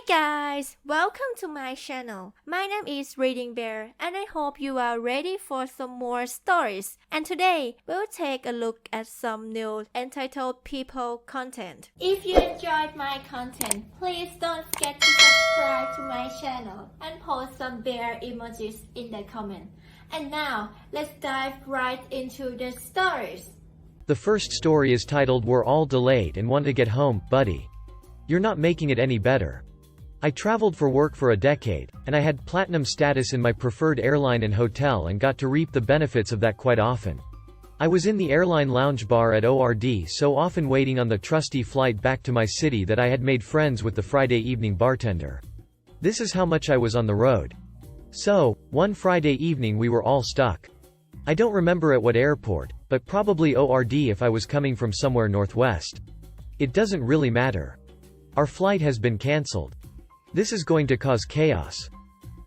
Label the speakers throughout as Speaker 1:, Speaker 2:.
Speaker 1: guys, welcome to my channel. My name is ReadingBear and I hope you are ready for some more stories. And today, we'll take a look at some new entitled people content. If you enjoyed my content, please don't forget to subscribe to my channel and post some bear emojis in the comment. And now, let's dive right into the stories.
Speaker 2: The first story is titled "We're All Delayed and Want to Get Home, Buddy. You're Not Making It Any Better." I traveled for work for a decade, and I had platinum status in my preferred airline and hotel and got to reap the benefits of that quite often. I was in the airline lounge bar at ORD so often waiting on the trusty flight back to my city that I had made friends with the Friday evening bartender. This is how much I was on the road. So, one Friday evening we were all stuck. I don't remember at what airport, but probably ORD if I was coming from somewhere northwest. It doesn't really matter. Our flight has been cancelled. This is going to cause chaos.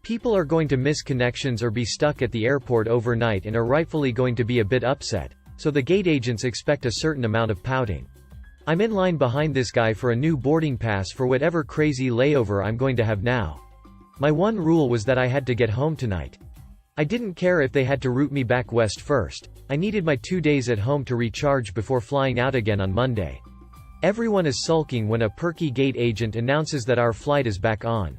Speaker 2: People are going to miss connections or be stuck at the airport overnight and are rightfully going to be a bit upset, so the gate agents expect a certain amount of pouting. I'm in line behind this guy for a new boarding pass for whatever crazy layover I'm going to have now. My one rule was that I had to get home tonight. I didn't care if they had to route me back west first. I needed my 2 days at home to recharge before flying out again on Monday. Everyone is sulking when a perky gate agent announces that our flight is back on.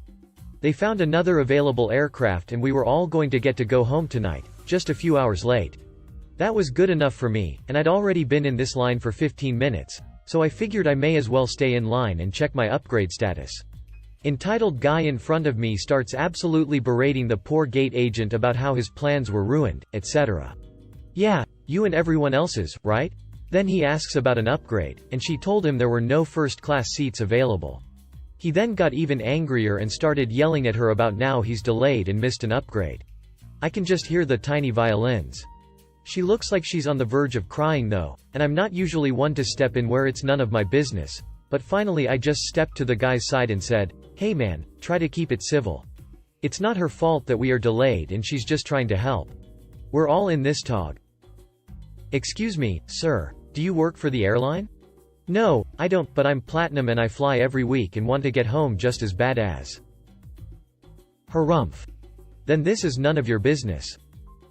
Speaker 2: They found another available aircraft and we were all going to get to go home tonight, just a few hours late. That was good enough for me, and I'd already been in this line for 15 minutes, so I figured I may as well stay in line and check my upgrade status. Entitled guy in front of me starts absolutely berating the poor gate agent about how his plans were ruined, etc. Yeah, you and everyone else's, right? Then he asks about an upgrade, and she told him there were no first-class seats available. He then got even angrier and started yelling at her about now he's delayed and missed an upgrade. I can just hear the tiny violins. She looks like she's on the verge of crying though, and I'm not usually one to step in where it's none of my business, but finally I just stepped to the guy's side and said, "Hey man, try to keep it civil. It's not her fault that we are delayed and she's just trying to help. We're all in this tog." "Excuse me, sir. Do you work for the airline?" "No, I don't, but I'm platinum and I fly every week and want to get home just as bad as." Harumph. Then this is none of your business.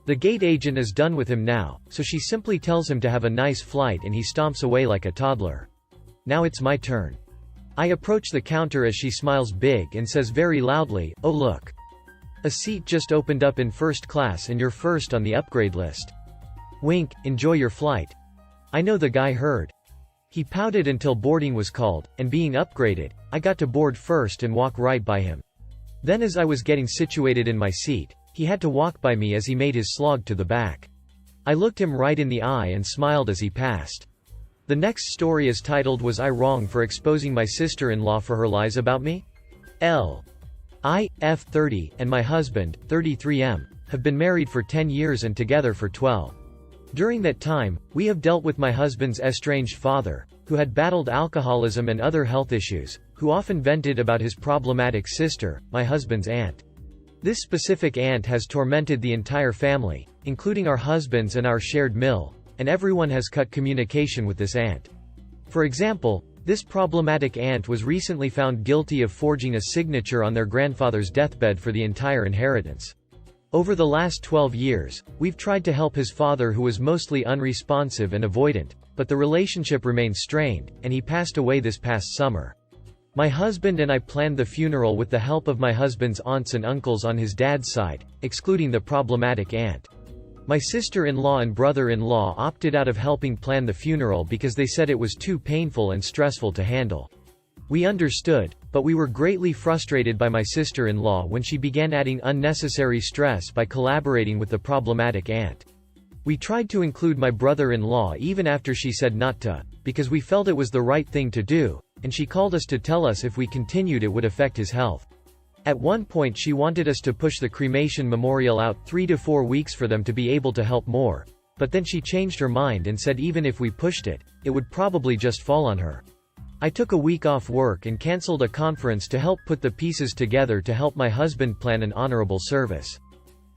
Speaker 2: The gate agent is done with him now, so she simply tells him to have a nice flight and he stomps away like a toddler. Now it's my turn. I approach the counter as she smiles big and says very loudly, "Oh look. A seat just opened up in first class and you're first on the upgrade list. Wink, enjoy your flight." I know the guy heard. He pouted until boarding was called, and being upgraded, I got to board first and walk right by him. Then as I was getting situated in my seat, he had to walk by me as he made his slog to the back. I looked him right in the eye and smiled as he passed. The next story is titled "Was I Wrong for Exposing My Sister-in-Law for Her Lies About Me?" I, F 30, and my husband, 33M, have been married for 10 years and together for 12. During that time, we have dealt with my husband's estranged father, who had battled alcoholism and other health issues, who often vented about his problematic sister, my husband's aunt. This specific aunt has tormented the entire family, including our husbands and our shared mill, and everyone has cut communication with this aunt. For example, this problematic aunt was recently found guilty of forging a signature on their grandfather's deathbed for the entire inheritance. Over the last 12 years, we've tried to help his father who was mostly unresponsive and avoidant, but the relationship remained strained, and he passed away this past summer. My husband and I planned the funeral with the help of my husband's aunts and uncles on his dad's side, excluding the problematic aunt. My sister-in-law and brother-in-law opted out of helping plan the funeral because they said it was too painful and stressful to handle. We understood, but we were greatly frustrated by my sister-in-law when she began adding unnecessary stress by collaborating with the problematic aunt. We tried to include my brother-in-law even after she said not to, because we felt it was the right thing to do, and she called us to tell us if we continued it would affect his health. At one point she wanted us to push the cremation memorial out 3 to 4 weeks for them to be able to help more, but then she changed her mind and said even if we pushed it, it would probably just fall on her. I took a week off work and cancelled a conference to help put the pieces together to help my husband plan an honorable service.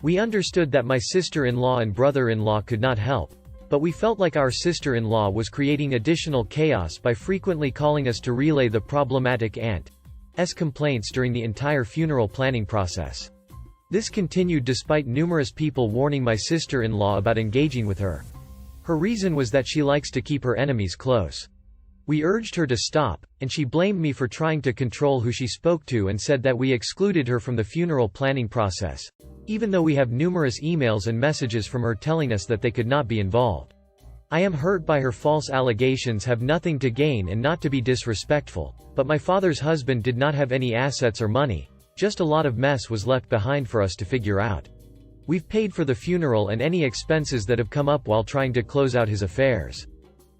Speaker 2: We understood that my sister-in-law and brother-in-law could not help, but we felt like our sister-in-law was creating additional chaos by frequently calling us to relay the problematic aunt. complaints during the entire funeral planning process. This continued despite numerous people warning my sister-in-law about engaging with her. Her reason was that she likes to keep her enemies close. We urged her to stop, and she blamed me for trying to control who she spoke to and said that we excluded her from the funeral planning process, even though we have numerous emails and messages from her telling us that they could not be involved. I am hurt by her false allegations, have nothing to gain and not to be disrespectful, but my father's husband did not have any assets or money, just a lot of mess was left behind for us to figure out. We've paid for the funeral and any expenses that have come up while trying to close out his affairs.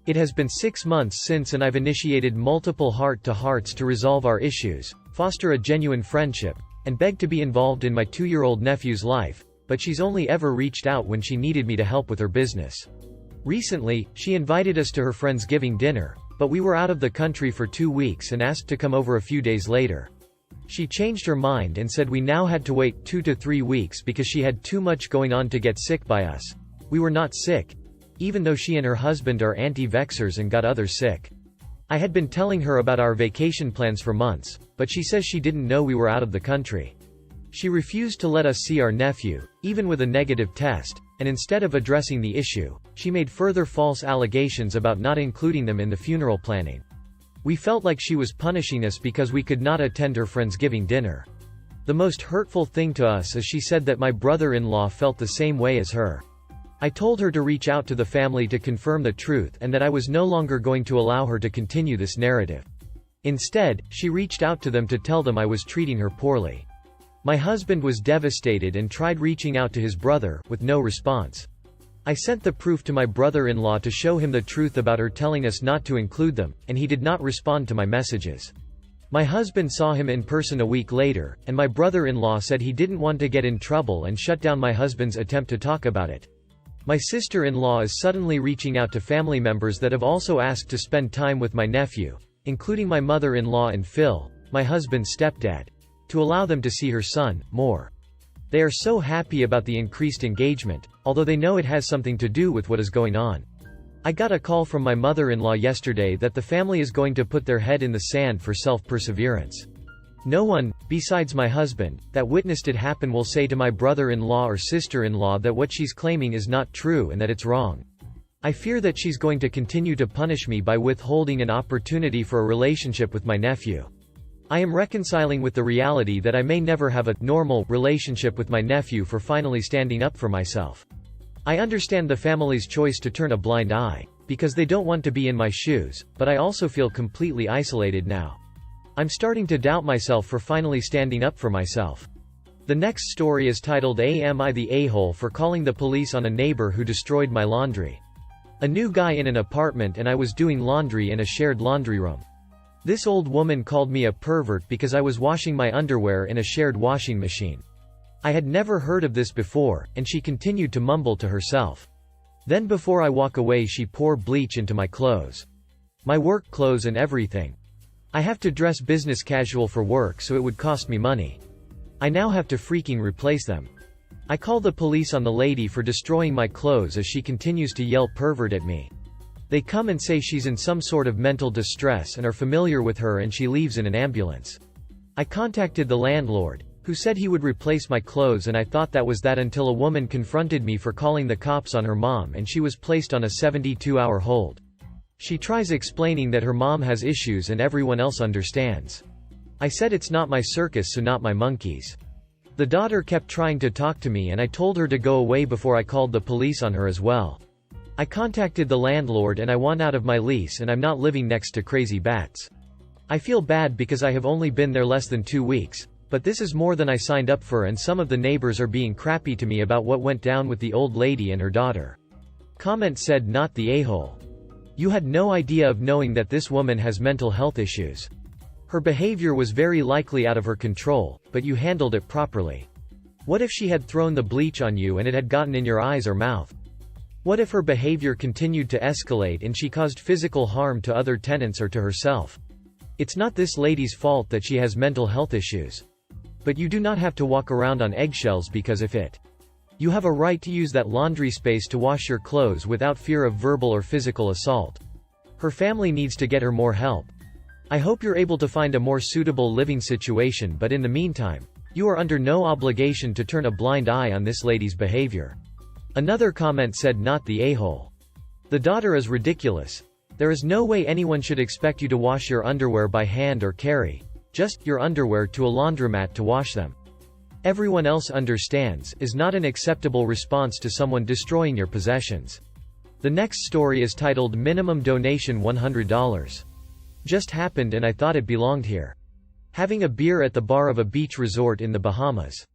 Speaker 2: It has been 6 months since and I've initiated multiple heart-to-hearts to resolve our issues, foster a genuine friendship, and beg to be involved in my 2-year-old nephew's life, but she's only ever reached out when she needed me to help with her business. Recently, she invited us to her Friendsgiving dinner, but we were out of the country for 2 weeks and asked to come over a few days later. She changed her mind and said we now had to wait 2 to 3 weeks because she had too much going on to get sick by us. We were not sick, even though she and her husband are anti-vaxxers and got others sick. I had been telling her about our vacation plans for months, but she says she didn't know we were out of the country. She refused to let us see our nephew, even with a negative test, and instead of addressing the issue, she made further false allegations about not including them in the funeral planning. We felt like she was punishing us because we could not attend her Friendsgiving dinner. The most hurtful thing to us is she said that my brother-in-law felt the same way as her. I told her to reach out to the family to confirm the truth and that I was no longer going to allow her to continue this narrative. Instead, she reached out to them to tell them I was treating her poorly. My husband was devastated and tried reaching out to his brother, with no response. I sent the proof to my brother-in-law to show him the truth about her telling us not to include them, and he did not respond to my messages. My husband saw him in person a week later, and my brother-in-law said he didn't want to get in trouble and shut down my husband's attempt to talk about it. My sister-in-law is suddenly reaching out to family members that have also asked to spend time with my nephew, including my mother-in-law and Phil, my husband's stepdad, to allow them to see her son more. They are so happy about the increased engagement, although they know it has something to do with what is going on. I got a call from my mother-in-law yesterday that the family is going to put their head in the sand for self-perseverance. No one, besides my husband, that witnessed it happen will say to my brother-in-law or sister-in-law that what she's claiming is not true and that it's wrong. I fear that she's going to continue to punish me by withholding an opportunity for a relationship with my nephew. I am reconciling with the reality that I may never have a normal relationship with my nephew for finally standing up for myself. I understand the family's choice to turn a blind eye, because they don't want to be in my shoes, but I also feel completely isolated now. I'm starting to doubt myself for finally standing up for myself. The next story is titled Am I the A-hole for calling the police on a neighbor who destroyed my laundry? A new guy in an apartment and I was doing laundry in a shared laundry room. This old woman called me a pervert because I was washing my underwear in a shared washing machine. I had never heard of this before, and she continued to mumble to herself. Then before I walk away she poured bleach into my clothes. My work clothes and everything. I have to dress business casual for work so it would cost me money. I now have to freaking replace them. I call the police on the lady for destroying my clothes as she continues to yell pervert at me. They come and say she's in some sort of mental distress and are familiar with her and she leaves in an ambulance. I contacted the landlord, who said he would replace my clothes, and I thought that was that until a woman confronted me for calling the cops on her mom and she was placed on a 72-hour hold. She tries explaining that her mom has issues and everyone else understands. I said it's not my circus so not my monkeys. The daughter kept trying to talk to me and I told her to go away before I called the police on her as well. I contacted the landlord and I want out of my lease and I'm not living next to crazy bats. I feel bad because I have only been there less than 2 weeks, but this is more than I signed up for and some of the neighbors are being crappy to me about what went down with the old lady and her daughter. Comment said not the a-hole. You had no idea of knowing that this woman has mental health issues. Her behavior was very likely out of her control, but you handled it properly. What if she had thrown the bleach on you and it had gotten in your eyes or mouth? What if her behavior continued to escalate and she caused physical harm to other tenants or to herself? It's not this lady's fault that she has mental health issues. But you do not have to walk around on eggshells because of it. You have a right to use that laundry space to wash your clothes without fear of verbal or physical assault. Her family needs to get her more help. I hope you're able to find a more suitable living situation, but in the meantime, you are under no obligation to turn a blind eye on this lady's behavior." Another comment said, "Not the a-hole. The daughter is ridiculous. There is no way anyone should expect you to wash your underwear by hand or carry just your underwear to a laundromat to wash them. Everyone else understands" is not an acceptable response to someone destroying your possessions. The next story is titled Minimum Donation $100. Just happened and I thought it belonged here. Having a beer at the bar of a beach resort in the Bahamas.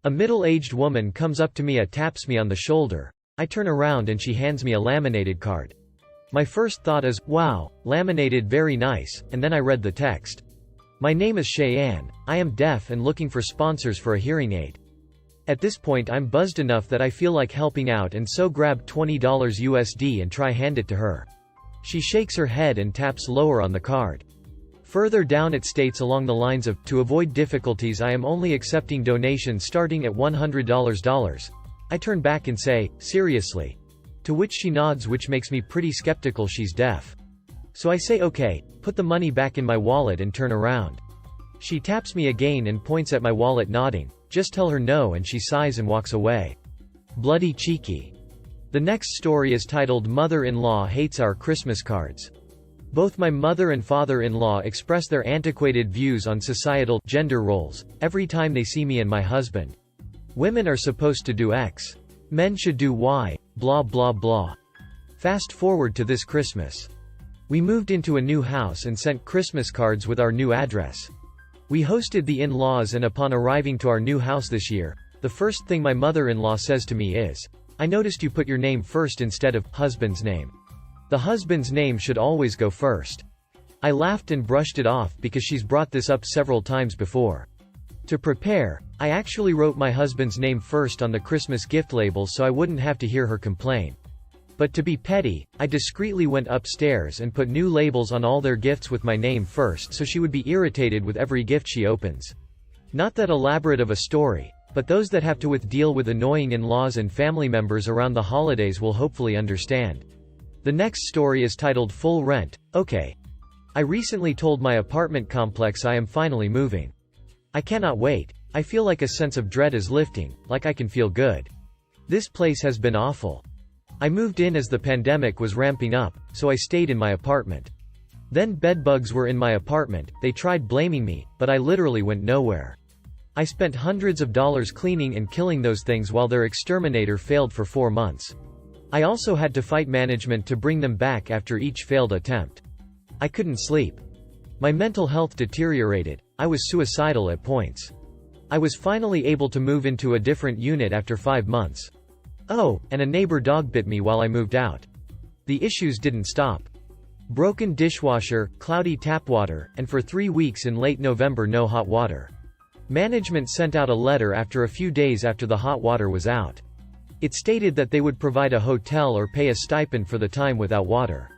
Speaker 2: A middle-aged woman comes up to me and taps me on the shoulder. I turn around and she hands me a laminated card. My first thought is, wow, laminated, very nice, and then I read the text. "My name is Cheyenne. I am deaf and looking for sponsors for a hearing aid." At this point I'm buzzed enough that I feel like helping out and so grab $20 USD and try hand it to her. She shakes her head and taps lower on the card. Further down it states along the lines of, "To avoid difficulties I am only accepting donations starting at $100. I turn back and say, "Seriously?" To which she nods, which makes me pretty skeptical she's deaf. So I say okay, put the money back in my wallet and turn around. She taps me again and points at my wallet nodding, "Just tell her no," and she sighs and walks away. Bloody cheeky. The next story is titled Mother-in-Law Hates Our Christmas Cards. Both my mother and father-in-law express their antiquated views on societal gender roles every time they see me and my husband. Women are supposed to do X. Men should do Y, blah blah blah. Fast forward to this Christmas. We moved into a new house and sent Christmas cards with our new address. We hosted the in-laws, and upon arriving to our new house this year, the first thing my mother-in-law says to me is, "I noticed you put your name first instead of husband's name. The husband's name should always go first." I laughed and brushed it off because she's brought this up several times before. To prepare, I actually wrote my husband's name first on the Christmas gift label so I wouldn't have to hear her complain. But to be petty, I discreetly went upstairs and put new labels on all their gifts with my name first so she would be irritated with every gift she opens. Not that elaborate of a story, but those that have to deal with annoying in-laws and family members around the holidays will hopefully understand. The next story is titled Full Rent. Okay. I recently told my apartment complex I am finally moving. I cannot wait. I feel like a sense of dread is lifting, like I can feel good. This place has been awful. I moved in as the pandemic was ramping up, so I stayed in my apartment. Then bedbugs were in my apartment. They tried blaming me, but I literally went nowhere. I spent hundreds of dollars cleaning and killing those things while their exterminator failed for 4 months. I also had to fight management to bring them back after each failed attempt. I couldn't sleep. My mental health deteriorated. I was suicidal at points. I was finally able to move into a different unit after 5 months. Oh, and a neighbor dog bit me while I moved out. The issues didn't stop. Broken dishwasher, cloudy tap water, and for 3 weeks in late November no hot water. Management sent out a letter after a few days after the hot water was out. It stated that they would provide a hotel or pay a stipend for the time without water.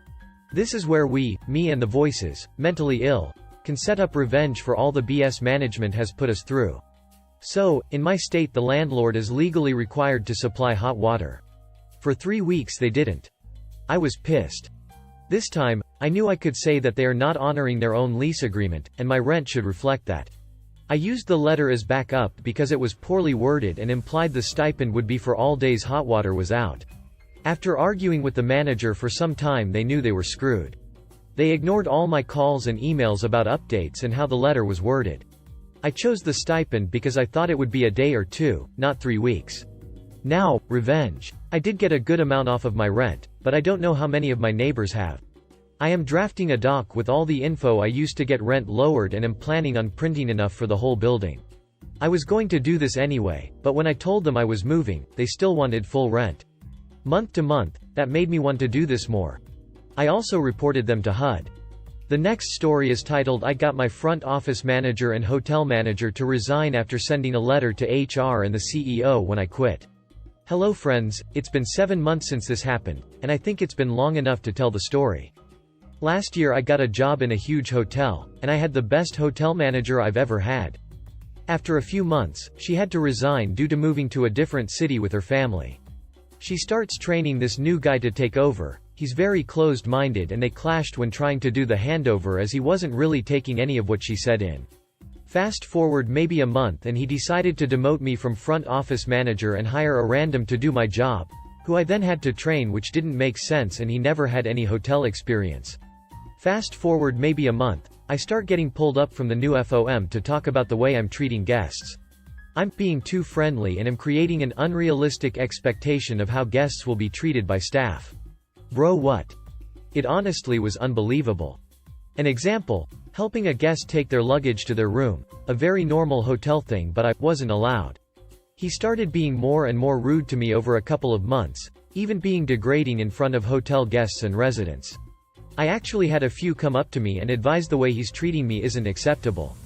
Speaker 2: This is where we, me and the voices, mentally ill, can set up revenge for all the BS management has put us through. So, in my state the landlord is legally required to supply hot water. For 3 weeks they didn't. I was pissed. This time, I knew I could say that they are not honoring their own lease agreement, and my rent should reflect that. I used the letter as backup because it was poorly worded and implied the stipend would be for all days hot water was out. After arguing with the manager for some time they knew they were screwed. They ignored all my calls and emails about updates and how the letter was worded. I chose the stipend because I thought it would be a day or 2, not 3 weeks. Now, revenge. I did get a good amount off of my rent, but I don't know how many of my neighbors have. I am drafting a doc with all the info I used to get rent lowered and am planning on printing enough for the whole building. I was going to do this anyway, but when I told them I was moving, they still wanted full rent. Month to month, that made me want to do this more. I also reported them to HUD. The next story is titled I got my front office manager and hotel manager to resign after sending a letter to HR and the CEO when I quit. Hello friends, it's been 7 months since this happened, and I think it's been long enough to tell the story. Last year I got a job in a huge hotel, and I had the best hotel manager I've ever had. After a few months, she had to resign due to moving to a different city with her family. She starts training this new guy to take over, He's very closed-minded and they clashed when trying to do the handover as he wasn't really taking any of what she said in. Fast forward maybe a month and he decided to demote me from front office manager and hire a random to do my job, who I then had to train, which didn't make sense, and he never had any hotel experience. Fast forward maybe a month, I start getting pulled up from the new FOM to talk about the way I'm treating guests. I'm being too friendly and am creating an unrealistic expectation of how guests will be treated by staff. Bro, what? It honestly was unbelievable. An example, helping a guest take their luggage to their room, a very normal hotel thing, but I wasn't allowed. He started being more and more rude to me over a couple of months, even being degrading in front of hotel guests and residents. I actually had a few come up to me and advise the way he's treating me isn't acceptable.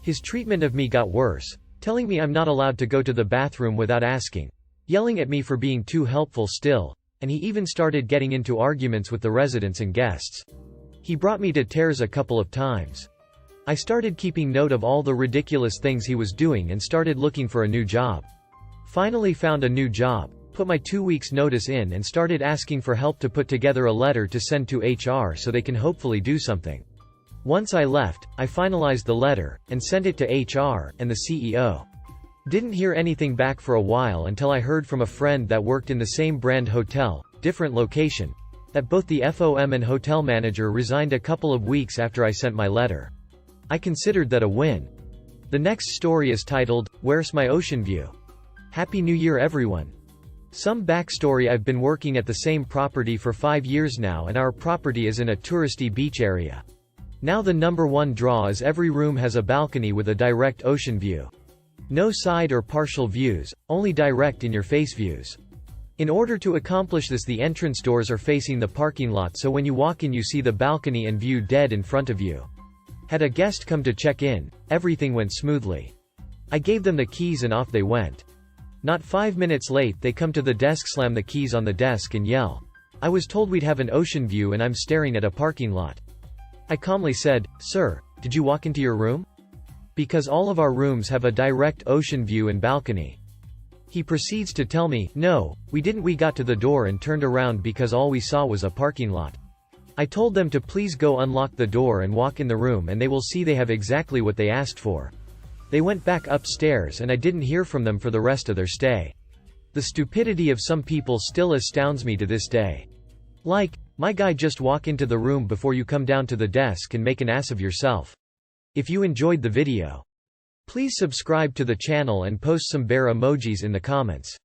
Speaker 2: His treatment of me got worse, telling me I'm not allowed to go to the bathroom without asking, yelling at me for being too helpful still, and he even started getting into arguments with the residents and guests. He brought me to tears a couple of times. I started keeping note of all the ridiculous things he was doing and started looking for a new job. Finally found a new job, put my 2 weeks notice in and started asking for help to put together a letter to send to HR so they can hopefully do something. Once I left, I finalized the letter, and sent it to HR, and the CEO. Didn't hear anything back for a while until I heard from a friend that worked in the same brand hotel, different location, that both the FOM and hotel manager resigned a couple of weeks after I sent my letter. I considered that a win. The next story is titled, "Where's My Ocean View?" Happy New Year everyone. Some backstory: I've been working at the same property for 5 years now and our property is in a touristy beach area. Now the number one draw is every room has a balcony with a direct ocean view. No side or partial views, only direct in your face views. In order to accomplish this, the entrance doors are facing the parking lot, so when you walk in you see the balcony and view dead in front of you. Had a guest come to check in, everything went smoothly. I gave them the keys and off they went. Not 5 minutes late they come to the desk, slam the keys on the desk and yell, "I was told we'd have an ocean view and I'm staring at a parking lot." I calmly said, "Sir, did you walk into your room? Because all of our rooms have a direct ocean view and balcony." He proceeds to tell me, "No, we didn't. We got to the door and turned around because all we saw was a parking lot." I told them to please go unlock the door and walk in the room and they will see they have exactly what they asked for. They went back upstairs and I didn't hear from them for the rest of their stay. The stupidity of some people still astounds me to this day. Like, my guy, just walk into the room before you come down to the desk and make an ass of yourself. If you enjoyed the video, please subscribe to the channel and post some bear emojis in the comments.